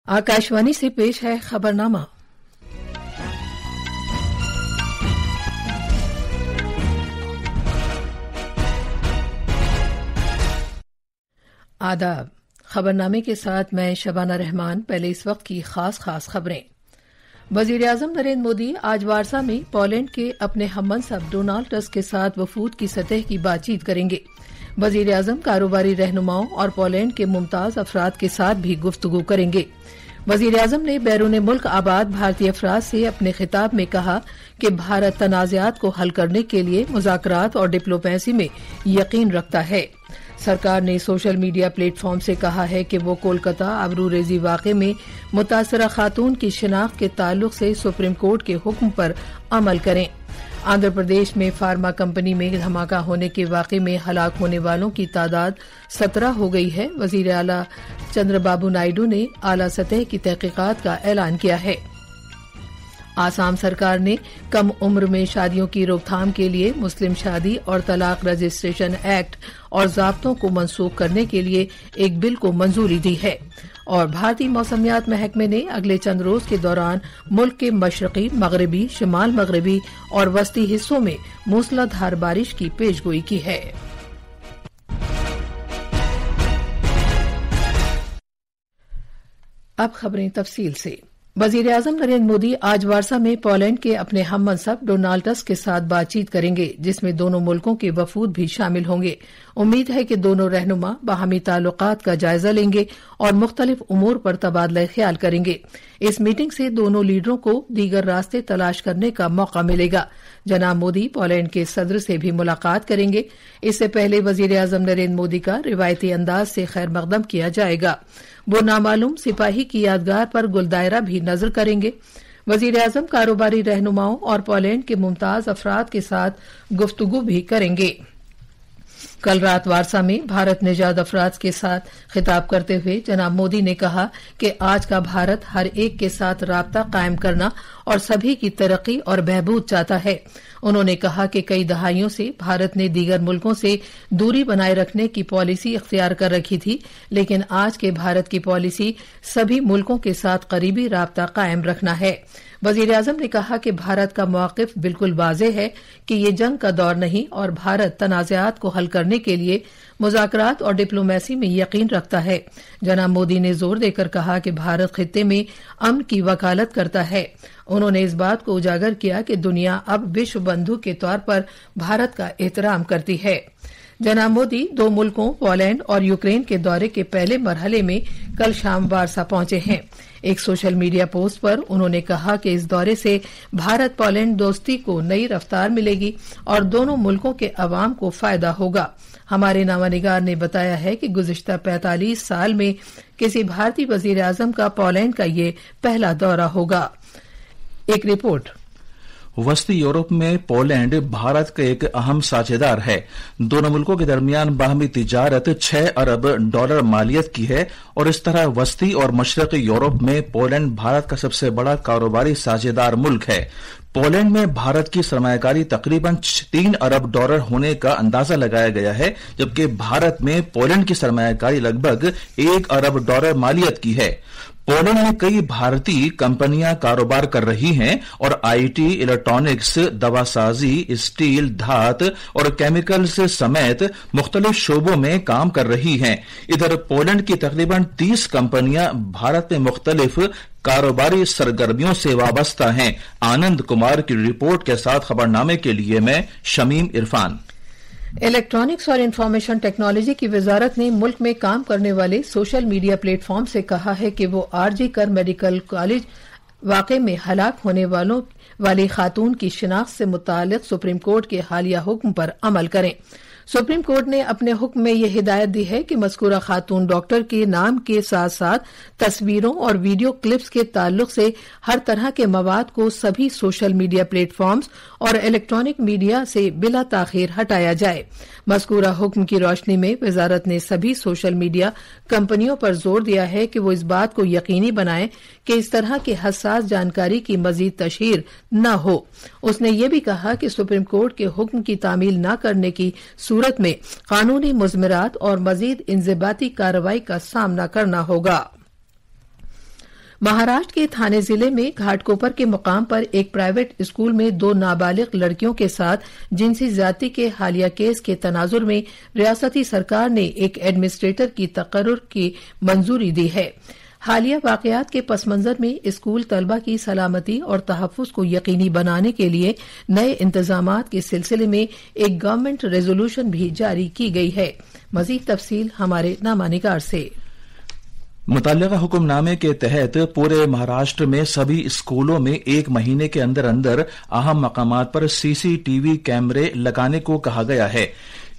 आकाशवाणी से पेश है खबरनामा। आदाब। खबरनामे के साथ मैं शबाना रहमान। पहले इस वक्त की खास खबरें। वजीर-ए-आज़म नरेंद्र मोदी आज वारसा में पोलैंड के अपने हममनसब डोनाल्ड टस्क के साथ वफूद की सतह की बातचीत करेंगे। वजीर-ए-आज़म कारोबारी रहनुमाओं और पोलैंड के मुमताज अफराद के साथ भी गुफ्तगू करेंगे। वजीर-ए-आज़म ने बैरून मुल्क आबाद भारतीय अफराद से अपने खिताब में कहा कि भारत तनाज़ात को हल करने के लिए मुज़ाकरात और डिप्लोमेसी में यकीन रखता है। सरकार ने सोशल मीडिया प्लेटफॉर्म से कहा है कि वो कोलकाता आबरूरेजी वाक़े में मुतासरा खातून की शिनाख्त के ताल्लुक से सुप्रीम कोर्ट के हुक्म पर अमल करें। आंध्र प्रदेश में फार्मा कंपनी में धमाका होने के वाक़े में हलाक होने वालों की तादाद 17 हो गई है। वज़ीर आला चंद्रबाबू नायडू ने आला सतह की तहकीकात का ऐलान किया है। आसाम सरकार ने कम उम्र में शादियों की रोकथाम के लिए मुस्लिम शादी और तलाक रजिस्ट्रेशन एक्ट और ज़ाब्तों को मनसूख करने के लिए एक बिल को मंजूरी दी है। और भारतीय मौसमियात महकमे ने अगले चंद रोज के दौरान मुल्क के मशरकी, मगरबी, शिमाल मगरबी और वस्ती हिस्सों में मूसलाधार बारिश की पेशगोई की है। अब खबरें तफसील से। वज़ीर-ए-आज़म नरेंद्र मोदी आज वारसा में पोलैंड के अपने हममनसब डोनाल्ड टस्क के साथ बातचीत करेंगे, जिसमें दोनों मुल्कों के वफूद भी शामिल होंगे। उम्मीद है कि दोनों रहनुमा बाहमी ताल्लुकात का जायजा लेंगे और मुख्तलिफ उमूर पर तबादला ख्याल करेंगे। इस मीटिंग से दोनों लीडरों को दीगर रास्ते तलाश करने का मौका मिलेगा। जनाब मोदी पोलैंड के सदर से भी मुलाकात करेंगे। इससे पहले वज़ीर-ए-आज़म नरेंद्र मोदी का रिवायती अंदाज से खैर मकदम किया जाएगा। वो नामालूम सिपाही की यादगार पर गुलदायरा भी नजर करेंगे। वज़ीर-ए-आज़म कारोबारी रहनुमाओं और पोलैंड के मुमताज अफराद के साथ गुफ्तगू भी करेंगे। कल रात वारसा में भारत निजात अफराद के साथ खिताब करते हुए जनाब मोदी ने कहा कि आज का भारत हर एक के साथ राब्ता कायम करना और सभी की तरक्की और बहबूद चाहता है। उन्होंने कहा कि कई दहाइयों से भारत ने दीगर मुल्कों से दूरी बनाए रखने की पॉलिसी इख्तियार कर रखी थी, लेकिन आज के भारत की पॉलिसी सभी मुल्कों के साथ करीबी राब्ता कायम रखना है। वज़ीर-ए-आज़म ने कहा कि भारत का मौक़िफ़ बिल्कुल वाज़ेह है कि ये जंग का दौर नहीं और भारत तनाज़ात को हल करने के लिए मुज़ाकरात और डिप्लोमेसी में यकीन रखता है। जनाब मोदी ने जोर देकर कहा कि भारत खित्ते में अमन की वकालत करता है। उन्होंने इस बात को उजागर किया कि दुनिया अब विश्व बंधु के तौर पर भारत का एहतराम करती है। जनाब मोदी दो मुल्कों पोलैंड और यूक्रेन के दौरे के पहले मरहले में कल शाम वारसा पहुंचे हैं। एक सोशल मीडिया पोस्ट पर उन्होंने कहा कि इस दौरे से भारत पोलैंड दोस्ती को नई रफ्तार मिलेगी और दोनों मुल्कों के अवाम को फायदा होगा। हमारे नामानिगार ने बताया है कि गुज़िश्ता 45 साल में किसी भारतीय वज़ीर-ए-आज़म का पोलैंड का ये पहला दौरा होगा। एक रिपोर्ट। वस्ती यूरोप में पोलैंड भारत का एक अहम साझेदार है। दोनों मुल्कों के दरमियान बाहमी तिजारत 6 अरब डॉलर मालियत की है और इस तरह वस्ती और मशरक़ी यूरोप में पोलैंड भारत का सबसे बड़ा कारोबारी साझेदार मुल्क है। पोलैंड में भारत की सरमायाकारी तकरीबन 3 अरब डॉलर होने का अंदाजा लगाया गया है, जबकि भारत में पोलैंड की सरमायाकारी लगभग 1 अरब डॉलर मालियत की है। पोलैंड में कई भारतीय कंपनियां कारोबार कर रही हैं और आईटी, इलेक्ट्रॉनिक्स, दवासाजी, स्टील, धात और केमिकल्स समेत मुख्तलिफ शोबों में काम कर रही हैं। इधर पोलैंड की तकरीबन 30 कंपनियां भारत में मुख्तलिफ कारोबारी सरगर्मियों से वाबस्ता हैं। आनंद कुमार की रिपोर्ट के साथ खबरनामे के लिए मैं शमीम इरफान। इलेक्ट्रॉनिक्स और इंफॉर्मेशन टेक्नोलॉजी की वजारत ने मुल्क में काम करने वाले सोशल मीडिया प्लेटफॉर्म से कहा है कि वो आरजी कर मेडिकल कॉलेज वाक़े में हलाक होने वाली खातून की शिनाख्त से मुताल्लिक सुप्रीम कोर्ट के हालिया हुक्म पर अमल करें। सुप्रीम कोर्ट ने अपने हुक्म में यह हिदायत दी है कि मज़कूरा खातून डॉक्टर के नाम के साथ साथ तस्वीरों और वीडियो क्लिप्स के ताल्लुक से हर तरह के मवाद को सभी सोशल मीडिया प्लेटफॉर्म्स और इलेक्ट्रॉनिक मीडिया से बिला ताखीर हटाया जाए। मज़कूरा हुक्म की रोशनी में वजारत ने सभी सोशल मीडिया कंपनियों पर जोर दिया है कि वो इस बात को यकीनी बनाएं कि इस तरह की हसास जानकारी की मजीद तशहीर न हो। उसने ये भी कहा कि सुप्रीम कोर्ट के हुक्म की तामील न करने की सूरत में कानूनी मुज़मरात और मजीद इंज़िबाती कार्रवाई का सामना करना होगा। महाराष्ट्र के थाने जिले में घाटकोपर के मुकाम पर एक प्राइवेट स्कूल में 2 नाबालिग लड़कियों के साथ जिनसी ज्यादती के हालिया केस के तनाजुर में रियासती सरकार ने एक एडमिनिस्ट्रेटर की तकर्रुर की मंजूरी दी है। हालिया वाकयात के पस मंजर में स्कूल तलबा की सलामती और तहफ्फुज को यकीनी बनाने के लिए नए इंतजामात के सिलसिले में एक गवर्नमेंट रेजोल्यूशन भी जारी की गई है। मजीद तफसील हमारे नामानिगार से। मुतल्लिका हुक्मनामे के तहत पूरे महाराष्ट्र में सभी स्कूलों में 1 महीने के अंदर अंदर अहम मकामात पर सीसीटीवी कैमरे लगाने को कहा गया है।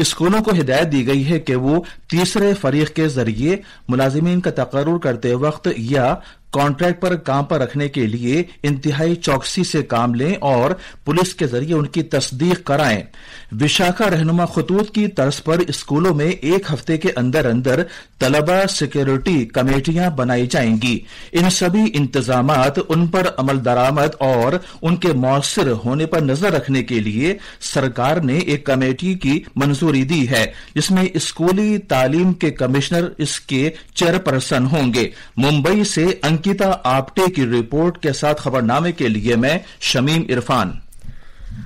स्कूलों को हिदायत दी गई है कि वो तीसरे फरीक के जरिए मुलाजिमीन का तकर्रुर करते वक्त या कॉन्ट्रैक्ट पर काम पर रखने के लिए इंतहाई चौकसी से काम लें और पुलिस के जरिए उनकी तस्दीक कराएं। विशाखा रहनुमा खतूत की तर्ज पर स्कूलों में 1 हफ्ते के अंदर अंदर तलबा सिक्योरिटी कमेटियां बनाई जाएंगी। इन सभी इंतजामात उन पर अमल दरामद और उनके मौसर होने पर नजर रखने के लिए सरकार ने एक कमेटी की मंजूरी दी है, जिसमें स्कूली तालीम के कमिश्नर इसके चेयरपर्सन होंगे। मुंबई से अंकिता आप्टे की रिपोर्ट के साथ खबरनामे के लिए मैं शमीम इरफान।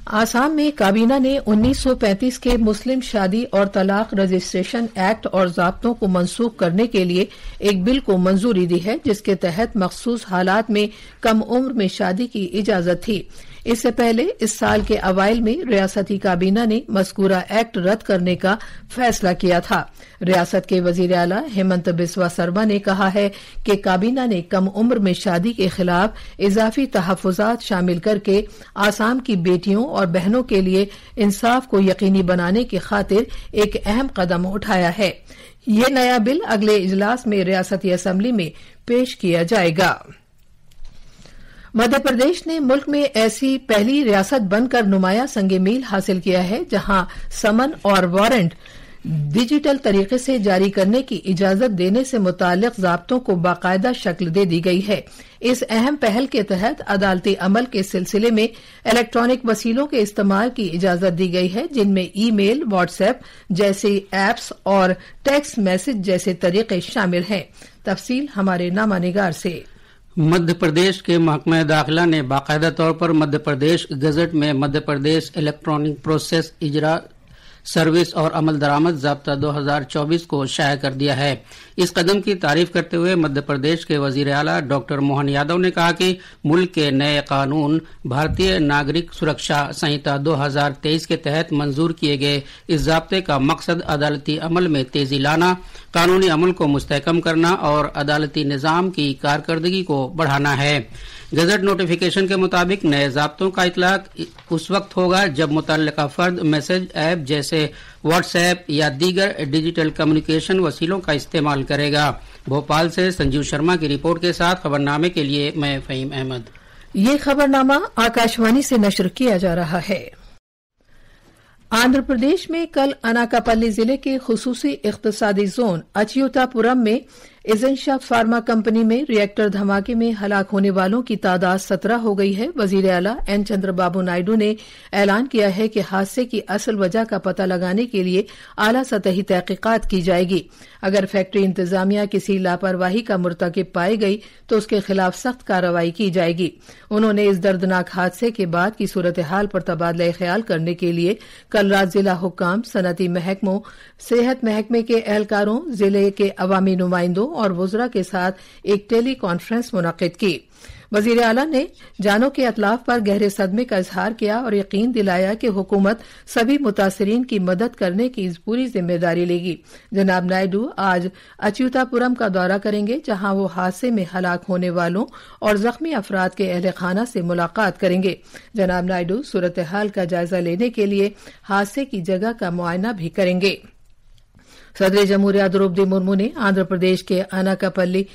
आसाम में काबीना ने 1935 के मुस्लिम शादी और तलाक रजिस्ट्रेशन एक्ट और ज़ाब्तों को मनसूख करने के लिए एक बिल को मंजूरी दी है, जिसके तहत मखसूस हालात में कम उम्र में शादी की इजाजत थी। इससे पहले इस साल के अवाइल में रियासती काबीना ने मज़कूरा एक्ट रद्द करने का फैसला किया था। रियासत के वजीर आला हेमंत बिस्वा सरमा ने कहा है कि काबीना ने कम उम्र में शादी के खिलाफ इजाफी तहफ़्फ़ुज़ात शामिल करके आसाम की बेटियों और बहनों के लिए इंसाफ को यकीनी बनाने की खातिर एक अहम कदम उठाया है। ये नया बिल अगले इजलास में रियासती असेंबली में पेश किया जाएगा। मध्य प्रदेश ने मुल्क में ऐसी पहली रियासत बनकर नुमाया संगे मील हासिल किया है जहां समन और वारंट डिजिटल तरीके से जारी करने की इजाजत देने से मुताल्लिक ज़ाब्तों को बाकायदा शक्ल दे दी गई है। इस अहम पहल के तहत अदालती अमल के सिलसिले में इलेक्ट्रॉनिक वसीलों के इस्तेमाल की इजाजत दी गई है, जिनमें ईमेल, व्हाट्सएप जैसे ऐप्स और टेक्स्ट मैसेज जैसे तरीके शामिल हैं। तफसील हमारे नामानिगार से। मध्य प्रदेश के महकमा दाखिला ने बाकायदा तौर पर मध्य प्रदेश गजट में मध्य प्रदेश इलेक्ट्रॉनिक प्रोसेस इजरा सर्विस और अमल दरामद ज़ाब्ता 2024 को शाया कर दिया है। इस कदम की तारीफ करते हुए मध्य प्रदेश के वजीर आला डॉक्टर मोहन यादव ने कहा कि मुल्क के नए कानून भारतीय नागरिक सुरक्षा संहिता 2023 के तहत मंजूर किए गए इस ज़ाब्ते का मकसद अदालती अमल में तेजी लाना, कानूनी अमल को मुस्तहकम करना और अदालती निज़ाम की कारकर्दगी को बढ़ाना है। गजट नोटिफिकेशन के मुताबिक नए ज़ाब्तों का इतलाक उस वक्त होगा जब मुतल्लिका फर्द मैसेज ऐप जैसे व्हाट्सएप या दीगर डिजिटल कम्युनिकेशन वसीलों का इस्तेमाल करेगा। भोपाल से संजीव शर्मा की रिपोर्ट के साथ खबरनामे के लिए मैं फहीम अहमद। ये खबरनामा आकाशवाणी से नशर किया जा रहा है। आंध्र प्रदेश में कल अनाकापल्ली जिले के खुसूसी इख्तिसादी जोन अच्युतापुरम में एजेंशा फार्मा कंपनी में रिएक्टर धमाके में हलाक होने वालों की तादाद 17 हो गई है। वजीर आला एन चंद्रबाबू नायडू ने ऐलान किया है कि हादसे की असल वजह का पता लगाने के लिए आला सतही तहकीकात की जाएगी। अगर फैक्ट्री इंतजामिया किसी लापरवाही का मुर्तकिब पाई गई तो उसके खिलाफ सख्त कार्रवाई की जाएगी। उन्होंने इस दर्दनाक हादसे के बाद की सूरत हाल पर तबादला ख्याल करने के लिए कल रात जिला हुक्काम, सनती महकमों, सेहत महकमे के एहलकारों, जिले के अवामी नुमाइंदों और वुज़रा के साथ एक टेली कॉन्फ्रेंस मुनक्किद की। वजीर आला ने जानों के अतलाफ पर गहरे सदमे का इजहार किया और यकीन दिलाया कि हुकूमत सभी मुतासरीन की मदद करने की पूरी जिम्मेदारी लेगी। जनाब नायडू आज अच्युतापुरम का दौरा करेंगे, जहां वो हादसे में हलाक होने वालों और जख्मी अफराद के अहले खाना से मुलाकात करेंगे। जनाब नायडू सूरत हाल का जायजा लेने के लिए हादसे की जगह का मुआयना भी करेंगे। सदर जमहूरिया द्रौपदी मुर्मू ने आंध्र प्रदेश के अनाकापल्ली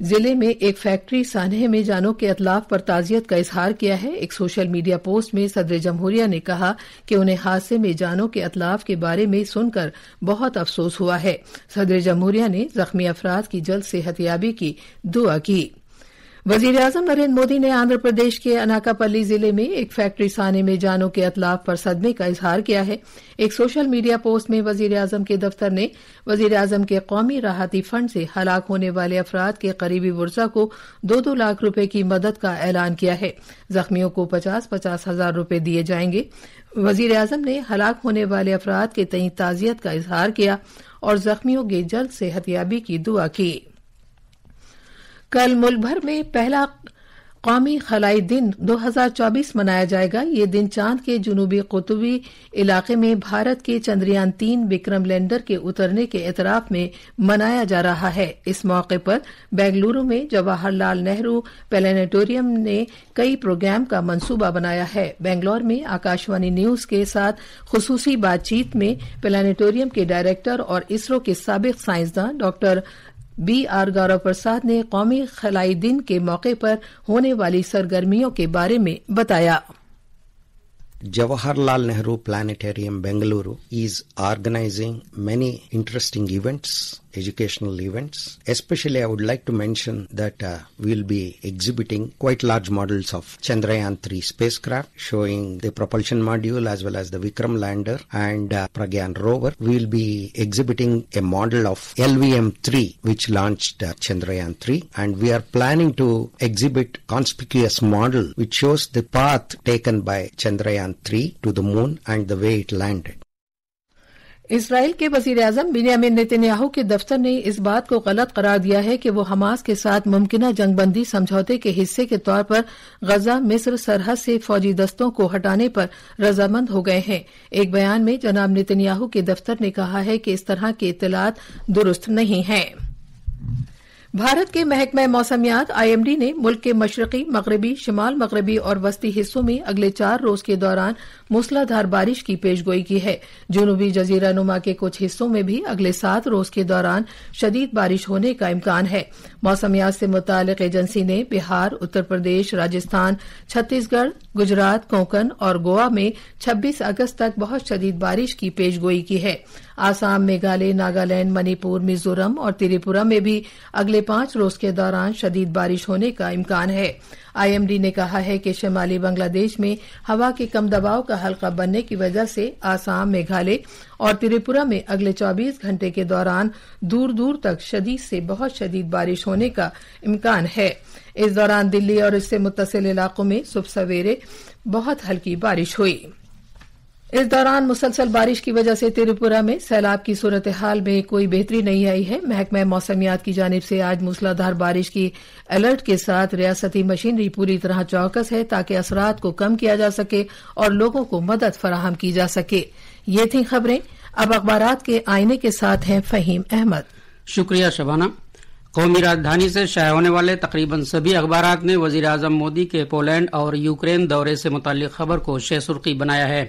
जिले में एक फैक्ट्री सानहे में जानों के अतलाफ पर ताजियत का इजहार किया है। एक सोशल मीडिया पोस्ट में सदर जमहूरिया ने कहा कि उन्हें हादसे में जानों के अतलाफ के बारे में सुनकर बहुत अफसोस हुआ है। सदर जमहूरिया ने जख्मी अफराद की जल्द सेहतयाबी की दुआ की। वजीर-ए-आज़म नरेंद्र मोदी ने आंध्र प्रदेश के अनाकापल्ली जिले में एक फैक्ट्री साने में जानों के अतलाफ पर सदमे का इजहार किया है। एक सोशल मीडिया पोस्ट में वजीर-ए-आज़म के दफ्तर ने वजीर-ए-आज़म के कौमी राहती फंड से हलाक होने वाले अफराद के करीबी वर्जा को 2-2 लाख रुपए की मदद का ऐलान किया है। जख्मियों को 50-50 हजार रुपए दिए जाएंगे। वजीर-ए-आज़म ने हलाक होने वाले अफराद के तईं ताज़ियत का इजहार किया और जख्मियों की जल्द सेहतयाबी की दुआ की। कल मुल्क भर में पहला कौमी खलाई दिन 2024 मनाया जाएगा। ये दिन चांद के जुनूबी कुतुबी इलाके में भारत के चंद्रयान 3 विक्रम लैंडर के उतरने के एतराफ में मनाया जा रहा है। इस मौके पर बेंगलुरु में जवाहरलाल नेहरू प्लेनेटोरियम ने कई प्रोग्राम का मंसूबा बनाया है। बेंगलुरु में आकाशवाणी न्यूज के साथ खुसूसी बातचीत में प्लेनेटोरियम के डायरेक्टर और इसरो के साबिक साइंसदान डॉक्टर B.R. गौरव प्रसाद ने कौमी खलाई दिन के मौके पर होने वाली सरगर्मियों के बारे में बताया। Jawaharlal Nehru Planetarium Bengaluru is organizing many interesting events, educational events. Especially I would like to mention that we will be exhibiting quite large models of Chandrayaan 3 spacecraft showing the propulsion module as well as the Vikram lander and Pragyan rover. We will be exhibiting a model of LVM-3 which launched Chandrayaan 3, and we are planning to exhibit conspicuous model which shows the path taken by Chandrayaan 3 to the moon and the way it landed. Israel के वजीर-ए-आज़म Binyamin Netanyahu के दफ्तर ने इस बात को गलत करार दिया है कि वो हमास के साथ मुमकिना जंगबंदी समझौते के हिस्से के तौर पर गजा मिस्र सरहद से फौजी दस्तों को हटाने पर रजामंद हो गए हैं। एक बयान में जनाब नेतन्याहू के दफ्तर ने कहा है कि इस तरह के इत्तलात दुरुस्त नहीं हैं। भारत के महकमा मौसमियात IMD ने मुल्क के मशरकी, मगरबी, शिमाल मगरबी और वस्ती हिस्सों में अगले 4 रोज के दौरान मूसलाधार बारिश की पेशगोई की है। जनूबी जजीरा नुमा के कुछ हिस्सों में भी अगले 7 रोज के दौरान शदीद बारिश होने का इम्कान है। मौसमियात से मुतालिक एजेंसी ने बिहार, उत्तर प्रदेश, राजस्थान, छत्तीसगढ़, गुजरात, कोंकण और गोवा में 26 अगस्त तक बहुत शदीद बारिश की पेशगोई की है। आसाम, मेघालय, नागालैंड, मणिपुर, मिजोरम और त्रिपुरा में भी अगले 5 रोज के दौरान शदीद बारिश होने का इम्कान है। IMD ने कहा है कि शिमाली बांग्लादेश में हवा के कम दबाव का हल्का बनने की वजह से आसाम, मेघालय और त्रिपुरा में अगले 24 घंटे के दौरान दूर दूर तक शदीद से बहुत शदीद बारिश होने का इम्कान है। इस दौरान दिल्ली और इससे मुत्तसिल इलाकों में सुबह सवेरे बहुत हल्की बारिश हुई। इस दौरान मुसलसल बारिश की वजह से त्रिपुरा में सैलाब की सूरत हाल में कोई बेहतरी नहीं आई है। महकमा मौसमियात की जानिब से आज मूसलाधार बारिश की अलर्ट के साथ रियासती मशीनरी पूरी तरह चौकस है ताकि असरात को कम किया जा सके और लोगों को मदद फराहम की जा सके। ये थी खबरें। अब अखबारात के आईने के साथ हैं फहीम अहमद। शुक्रिया शबाना। कौमी राजधानी से शाया होने वाले तकरीबन सभी अखबारात ने वजीर-ए-आज़म मोदी के पोलैंड और यूक्रेन दौरे से मुताल्लिक खबर को शह सुर्खी बनाया है।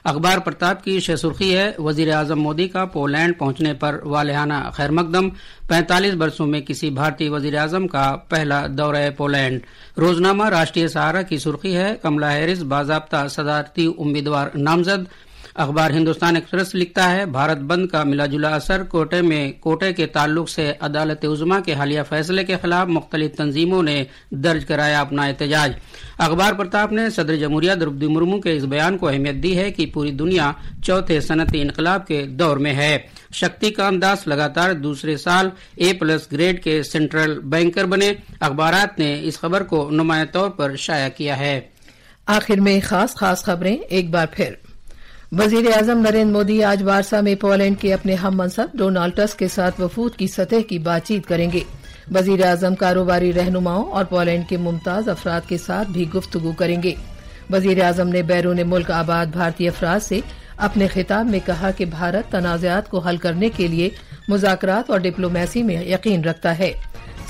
अखबार प्रताप की शह सुर्खी है, वजीर-ए-आज़म मोदी का पोलैंड पहुंचने पर वालेहाना खैर मकदम। 45 वर्षों में किसी भारतीय वजीर-ए-आज़म का पहला दौरा है पोलैंड। रोजनामा राष्ट्रीय सहारा की सुर्खी है, कमला हैरिस बाज़ाब्ता सदारती उम्मीदवार नामजद। अखबार हिंदुस्तान एक्सप्रेस लिखता है, भारत बंद का मिलाजुला असर, कोटे के ताल्लुक से अदालत उज़्मा के हालिया फैसले के खिलाफ मुख्तलिफ तंजीमों ने दर्ज कराया अपना एहतजाज। अखबार प्रताप ने सदर जमहूरिया द्रौपदी मुर्मू के इस बयान को अहमियत दी है कि पूरी दुनिया चौथे सनती इनकलाब के दौर में है। शक्तिकांत दास लगातार दूसरे साल A+ ग्रेड के सेंट्रल बैंकर बने। अखबारात ने इस खबर को नुमाया तौर पर शाया किया है। आखिर में खास खबरें एक बार फिर। वजीर-ए-आज़म नरेंद्र मोदी आज वारसा में पोलैंड के अपने हम मनसब डोनाल्ड टस्क के साथ वफूद की सतह की बातचीत करेंगे। वजीर-ए-आज़म कारोबारी रहनुमाओं और पोलैंड के मुमताज अफराद के साथ भी गुफ्तगू करेंगे। वजीर-ए-आज़म ने बैरून मुल्क आबाद भारतीय अफराद से अपने खिताब में कहा कि भारत तनाज़ात को हल करने के लिए मुज़ाकरात और डिप्लोमेसी में यकीन रखता है।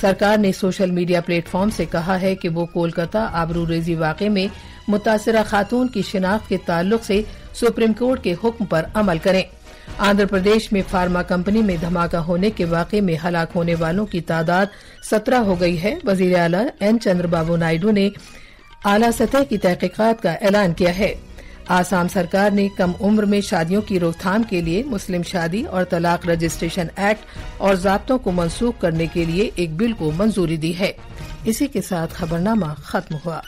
सरकार ने सोशल मीडिया प्लेटफॉर्म से कहा है कि वो कोलकाता आबरूरेजी वाक़े में मुतासिरा खातून की शिनाख्त के ताल्लुक से सुप्रीम कोर्ट के हुक्म पर अमल करें। आंध्र प्रदेश में फार्मा कंपनी में धमाका होने के वाक़े में हलाक होने वालों की तादाद 17 हो गई है। वज़ीर आला N चंद्रबाबू नायडू ने आला सतह की तहकीकात का ऐलान किया है। आसाम सरकार ने कम उम्र में शादियों की रोकथाम के लिए मुस्लिम शादी और तलाक रजिस्ट्रेशन एक्ट और ज़ाब्तों को मनसूख करने के लिए एक बिल को मंजूरी दी है। اسی کے ساتھ خبرنامہ ختم ہوا.